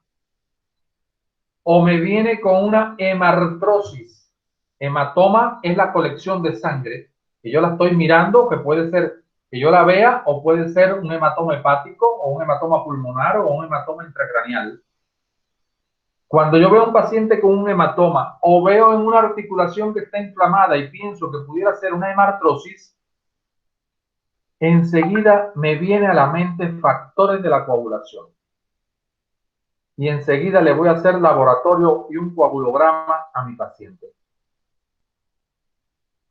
Speaker 2: o me viene con una hemartrosis. Hematoma es la colección de sangre que yo la estoy mirando, que puede ser que yo la vea o puede ser un hematoma hepático o un hematoma pulmonar o un hematoma intracraneal. Cuando yo veo a un paciente con un hematoma o veo en una articulación que está inflamada y pienso que pudiera ser una hemartrosis, enseguida me viene a la mente factores de la coagulación. Y enseguida le voy a hacer laboratorio y un coagulograma a mi paciente.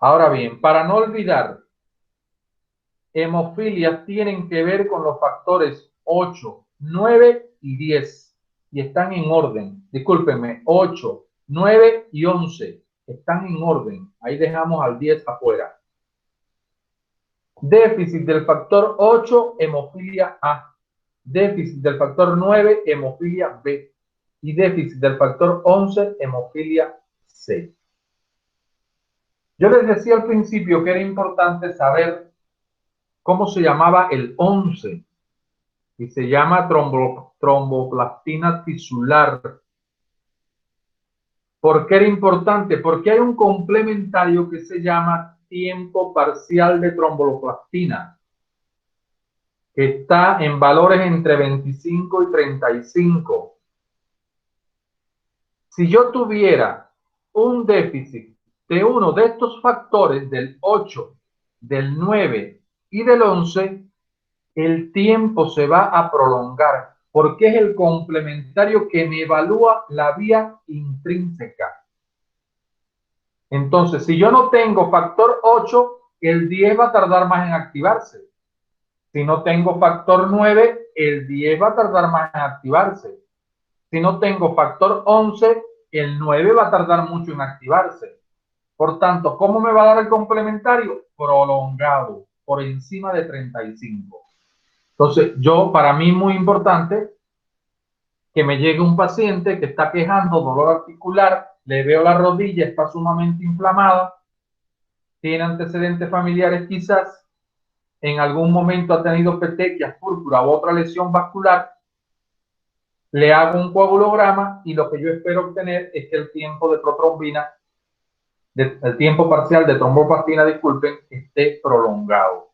Speaker 2: Ahora bien, para no olvidar, hemofilias tienen que ver con los factores 8, 9 y 10. Y están en orden. Discúlpenme, 8, 9 y 11. Están en orden. Ahí dejamos al 10 afuera. Déficit del factor 8, hemofilia A. Déficit del factor 9, hemofilia B. Y déficit del factor 11, hemofilia C. Yo les decía al principio que era importante saber cómo se llamaba el 11. Y se llama tromboplastina tisular. ¿Por qué era importante? Porque hay un complementario que se llama tiempo parcial de tromboplastina, que está en valores entre 25 y 35. Si yo tuviera un déficit de uno de estos factores, del 8, del 9 y del 11, el tiempo se va a prolongar, porque es el complementario que me evalúa la vía intrínseca. Entonces, si yo no tengo factor 8, el 10 va a tardar más en activarse. Si no tengo factor 9, el 10 va a tardar más en activarse. Si no tengo factor 11, el 9 va a tardar mucho en activarse. Por tanto, ¿cómo me va a dar el complementario? Prolongado, por encima de 35. Entonces, para mí es muy importante que me llegue un paciente que está quejando dolor articular, le veo la rodilla, está sumamente inflamada, tiene antecedentes familiares quizás, en algún momento ha tenido petequias, púrpura u otra lesión vascular, le hago un coagulograma y lo que yo espero obtener es que el tiempo de protrombina, el tiempo parcial de tromboplastina, disculpen, esté prolongado.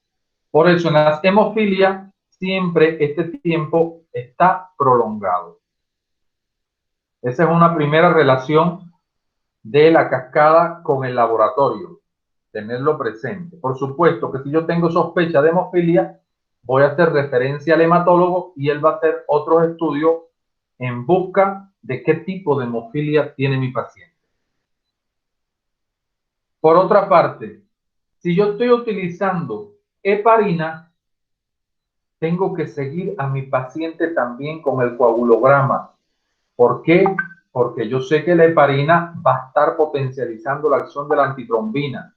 Speaker 2: Por eso en las hemofilias siempre este tiempo está prolongado. Esa es una primera relación de la cascada con el laboratorio. Tenerlo presente. Por supuesto que si yo tengo sospecha de hemofilia, voy a hacer referencia al hematólogo y él va a hacer otros estudios en busca de qué tipo de hemofilia tiene mi paciente. Por otra parte, si yo estoy utilizando heparina, tengo que seguir a mi paciente también con el coagulograma. ¿Por qué? Porque yo sé que la heparina va a estar potencializando la acción de la antitrombina.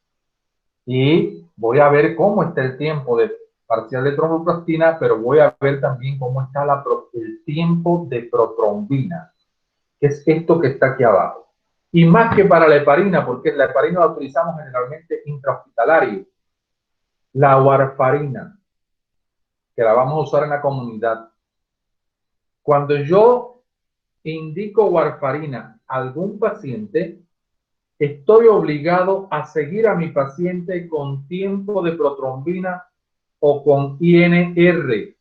Speaker 2: Y voy a ver cómo está el tiempo de parcial de tromboplastina, pero voy a ver también cómo está el tiempo de protrombina, que es esto que está aquí abajo. Y más que para la heparina, porque la heparina la utilizamos generalmente intrahospitalario, la warfarina, que la vamos a usar en la comunidad. Cuando yo indico warfarina a algún paciente, estoy obligado a seguir a mi paciente con tiempo de protrombina o con INR.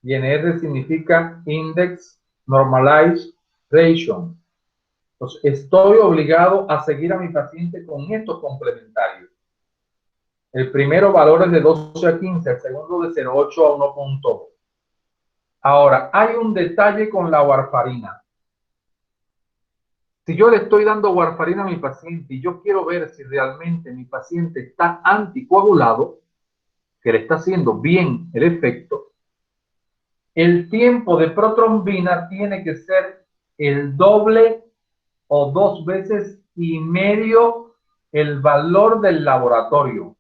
Speaker 2: INR significa Index Normalized Ratio. Entonces, estoy obligado a seguir a mi paciente con estos complementarios. El primero valor es de 12 a 15, el segundo de 0,8 a 1,2. Ahora, hay un detalle con la warfarina. Si yo le estoy dando warfarina a mi paciente y yo quiero ver si realmente mi paciente está anticoagulado, que le está haciendo bien el efecto, el tiempo de protrombina tiene que ser el doble o 2 veces y medio el valor del laboratorio.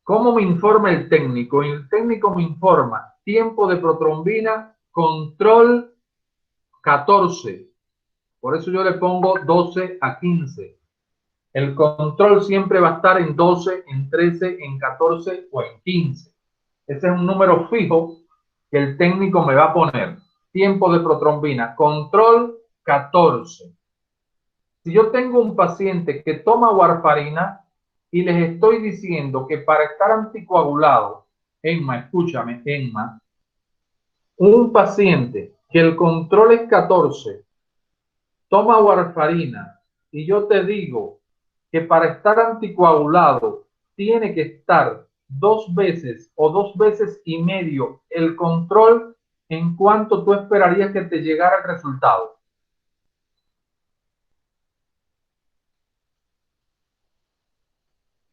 Speaker 2: ¿Cómo me informa el técnico? El técnico me informa tiempo de protrombina, control 14. Por eso yo le pongo 12 a 15. El control siempre va a estar en 12, en 13, en 14 o en 15. Ese es un número fijo que el técnico me va a poner. Tiempo de protrombina, control 14. Si yo tengo un paciente que toma warfarina y les estoy diciendo que para estar anticoagulado, Emma, escúchame, Emma, un paciente que el control es 14, toma warfarina y yo te digo que para estar anticoagulado tiene que estar 2 veces o 2 veces y medio el control, ¿en cuánto tú esperarías que te llegara el resultado?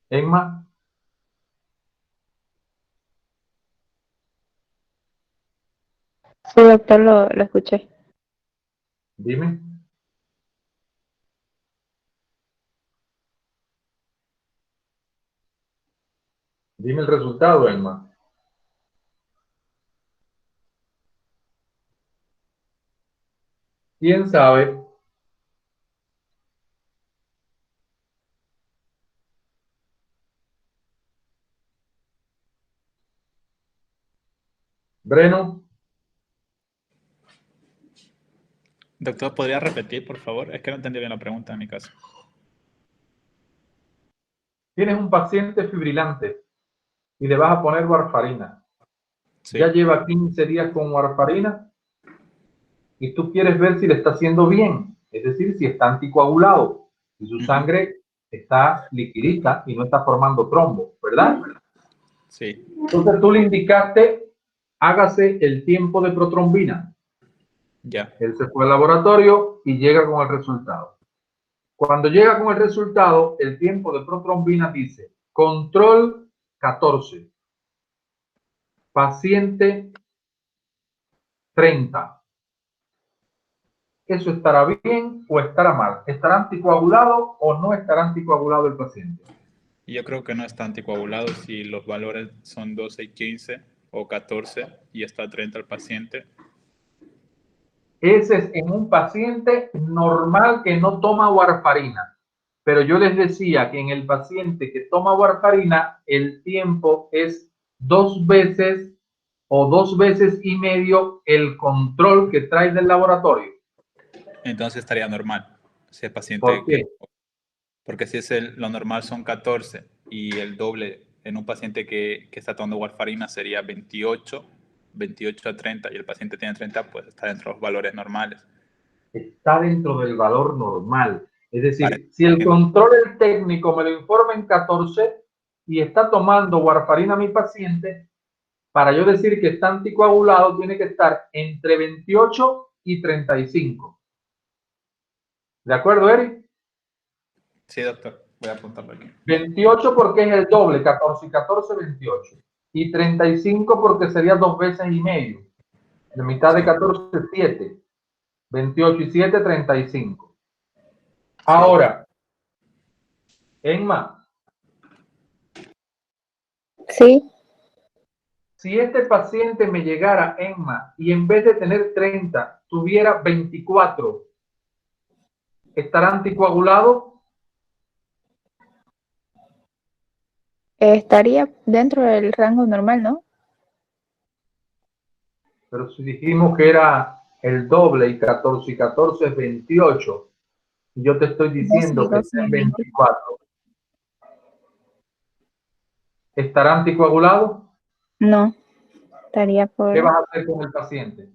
Speaker 2: Emma.
Speaker 1: Sí, doctor, lo escuché.
Speaker 2: Dime. Dime el resultado, Emma. ¿Quién sabe? Breno.
Speaker 6: Doctor, ¿podría repetir, por favor? Es que no entendí bien la pregunta en mi caso.
Speaker 2: Tienes un paciente fibrilante y le vas a poner warfarina.
Speaker 6: Sí.
Speaker 2: Ya lleva 15 días con warfarina y tú quieres ver si le está haciendo bien, es decir, si está anticoagulado, si su sangre está liquidita y no está formando trombo, ¿verdad?
Speaker 6: Sí.
Speaker 2: Entonces tú le indicaste, hágase el tiempo de protrombina.
Speaker 6: Ya.
Speaker 2: Él se fue al laboratorio y llega con el resultado. Cuando llega con el resultado, el tiempo de protrombina dice Control 14. Paciente 30. ¿Eso estará bien o estará mal? ¿Estará anticoagulado o no estará anticoagulado el paciente?
Speaker 6: Yo creo que no está anticoagulado si los valores son 12 y 15 o 14 y está 30 el paciente.
Speaker 2: Ese es en un paciente normal que no toma warfarina. Pero yo les decía que en el paciente que toma warfarina, el tiempo es 2 veces o 2 veces y medio el control que trae del laboratorio.
Speaker 6: Entonces estaría normal. Si el paciente
Speaker 2: ¿Por qué?
Speaker 6: porque si es lo normal son 14 y el doble en un paciente que está tomando warfarina sería 28 a 30 y el paciente tiene 30, pues está dentro de los valores normales.
Speaker 2: Está dentro del valor normal. Es decir,
Speaker 6: Vale.
Speaker 2: si el control el técnico me lo informa en 14 y está tomando warfarina mi paciente, para yo decir que está anticoagulado tiene que estar entre 28 y 35. ¿De acuerdo, Eric?
Speaker 6: Sí, doctor. Voy a apuntarlo aquí.
Speaker 2: 28 porque es el doble, 14 y 14, 28. Y 35 porque sería 2 veces y medio. La mitad de 14, 7. 28 y 7, 35. Ahora, Emma,
Speaker 1: Sí,
Speaker 2: si este paciente me llegara, Emma, y en vez de tener 30, tuviera 24, ¿estará anticoagulado?
Speaker 1: estaría dentro del rango normal, ¿no?
Speaker 2: Pero si dijimos que era el doble y 14 y 14 es 28, y yo te estoy
Speaker 1: 12
Speaker 2: diciendo
Speaker 1: y
Speaker 2: que
Speaker 1: 12
Speaker 2: está en
Speaker 1: es 20.
Speaker 2: 24, ¿estará anticoagulado?
Speaker 1: No, estaría
Speaker 2: ¿Qué
Speaker 1: por...
Speaker 2: vas a hacer con el paciente?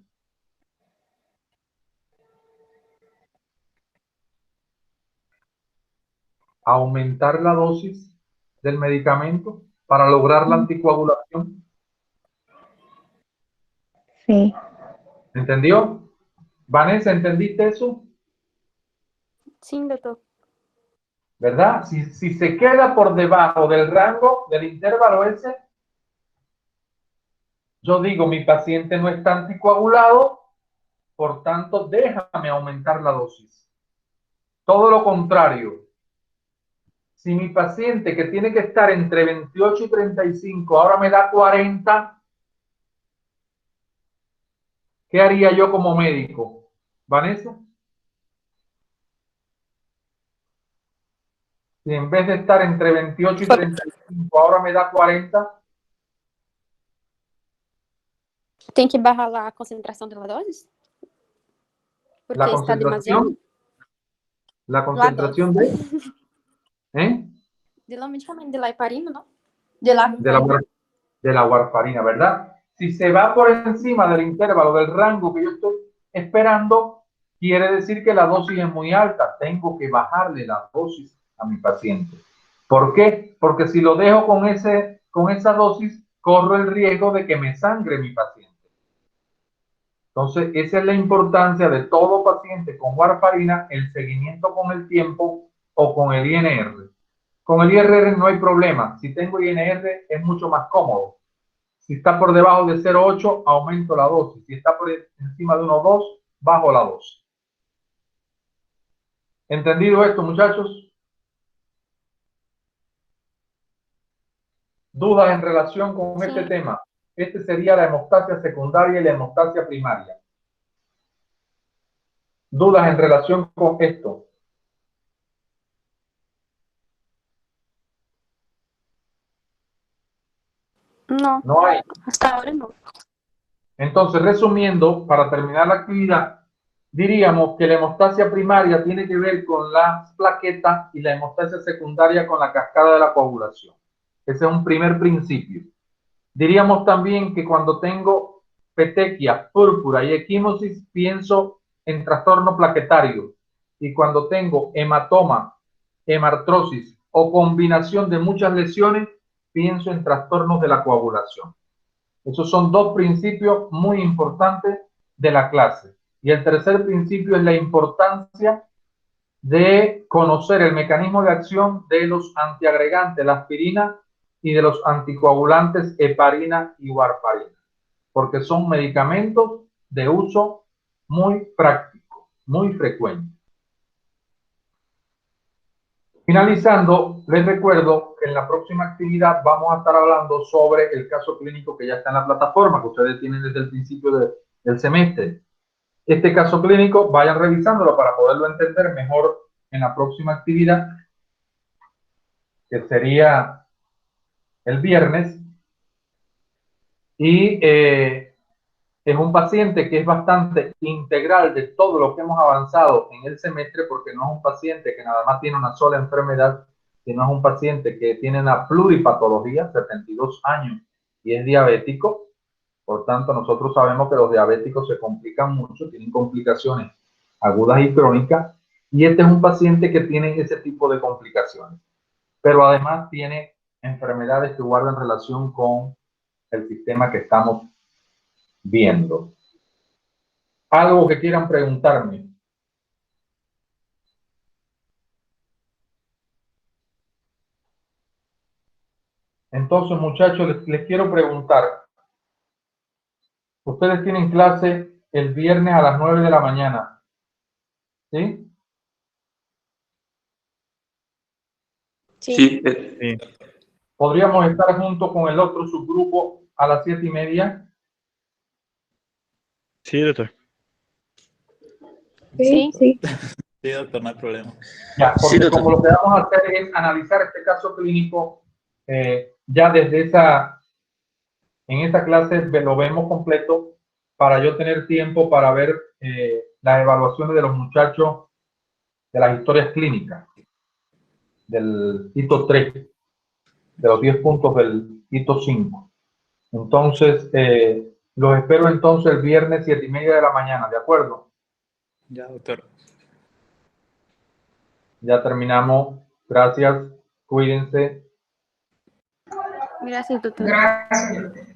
Speaker 2: Aumentar la dosis del medicamento para lograr la anticoagulación.
Speaker 1: Sí,
Speaker 2: ¿Entendió? Vanessa, ¿entendiste eso?
Speaker 7: Sim, doutor.
Speaker 2: ¿Verdad? Si se queda por debajo del rango, del intervalo ese, yo digo, mi paciente no está anticoagulado, por tanto, déjame aumentar la dosis. Todo lo contrario. Si mi paciente que tiene que estar entre 28 y 35 ahora me da 40, ¿qué haría yo como médico? Vanessa, si en vez de estar entre 28 y 35 ahora me da 40,
Speaker 7: Tem que barrar lá a concentração das doses? Porque
Speaker 2: la
Speaker 7: está demasiado?
Speaker 2: concentración de, ¿eh?
Speaker 7: De lá medicamento, de lá heparina, não? De lá
Speaker 2: de la warfarina, ¿verdad? Si se va por encima del intervalo, del rango que yo estoy esperando, quiere decir que la dosis es muy alta. Tengo que bajarle la dosis a mi paciente. ¿Por qué? Porque si lo dejo con esa dosis, corro el riesgo de que me sangre mi paciente. Entonces, esa es la importancia de todo paciente con warfarina, el seguimiento con el tiempo o con el INR. Con el IRR no hay problema. Si tengo INR es mucho más cómodo. Si está por debajo de 0,8, aumento la dosis. Si está por encima de 1,2, bajo la dosis. ¿Entendido esto, muchachos? ¿Dudas en relación con este tema? Este sería la hemostasia secundaria y la hemostasia primaria. ¿Dudas en relación con esto?
Speaker 7: Não,
Speaker 2: No hay.
Speaker 7: hasta ahora não.
Speaker 2: Entonces, resumiendo, para terminar la actividad, diríamos que la hemostasia primaria tiene que ver con las plaquetas y la hemostasia secundaria con la cascada de la coagulación. Ese es un primer principio. Diríamos también que cuando tengo petequia, púrpura y equimosis, pienso en trastorno plaquetario. Y cuando tengo hematoma, hemartrosis o combinación de muchas lesiones, pienso en trastornos de la coagulación. Esos son dos principios muy importantes de la clase. Y el tercer principio es la importancia de conocer el mecanismo de acción de los antiagregantes, la aspirina, y de los anticoagulantes heparina y warfarina, porque son medicamentos de uso muy práctico, muy frecuente. Finalizando, les recuerdo que en la próxima actividad vamos a estar hablando sobre el caso clínico que ya está en la plataforma, que ustedes tienen desde el principio del semestre. Este caso clínico, vayan revisándolo para poderlo entender mejor en la próxima actividad, que sería el viernes. Y es un paciente que es bastante integral de todo lo que hemos avanzado en el semestre, porque no es un paciente que nada más tiene una sola enfermedad, sino es un paciente que tiene una pluripatología, 72 años, y es diabético. Por tanto, nosotros sabemos que los diabéticos se complican mucho, tienen complicaciones agudas y crónicas, y este es un paciente que tiene ese tipo de complicaciones. Pero además tiene enfermedades que guardan relación con el sistema que estamos viendo. Algo que quieran preguntarme. Entonces, muchachos, les quiero preguntar. Ustedes tienen clase el viernes a las 9 de la mañana, ¿sí?
Speaker 7: Sí.
Speaker 8: Sí.
Speaker 2: ¿Podríamos estar junto con el otro subgrupo a las 7:30?
Speaker 8: Sí, doctor.
Speaker 7: Sí.
Speaker 1: Sí.
Speaker 6: Sí, doctor, no hay problema.
Speaker 2: Ya,
Speaker 3: Sí,
Speaker 2: porque
Speaker 3: doctor.
Speaker 2: como lo que vamos a hacer es analizar este caso clínico, ya desde en esa clase lo vemos completo para yo tener tiempo para ver las evaluaciones de los muchachos de las historias clínicas del hito 3, de los 10 puntos del hito 5. Entonces, los espero entonces el viernes 7:30 de la mañana, ¿de acuerdo?
Speaker 6: Ya, doctor.
Speaker 2: Ya terminamos. Gracias. Cuídense.
Speaker 7: Gracias, doctor.
Speaker 1: Gracias.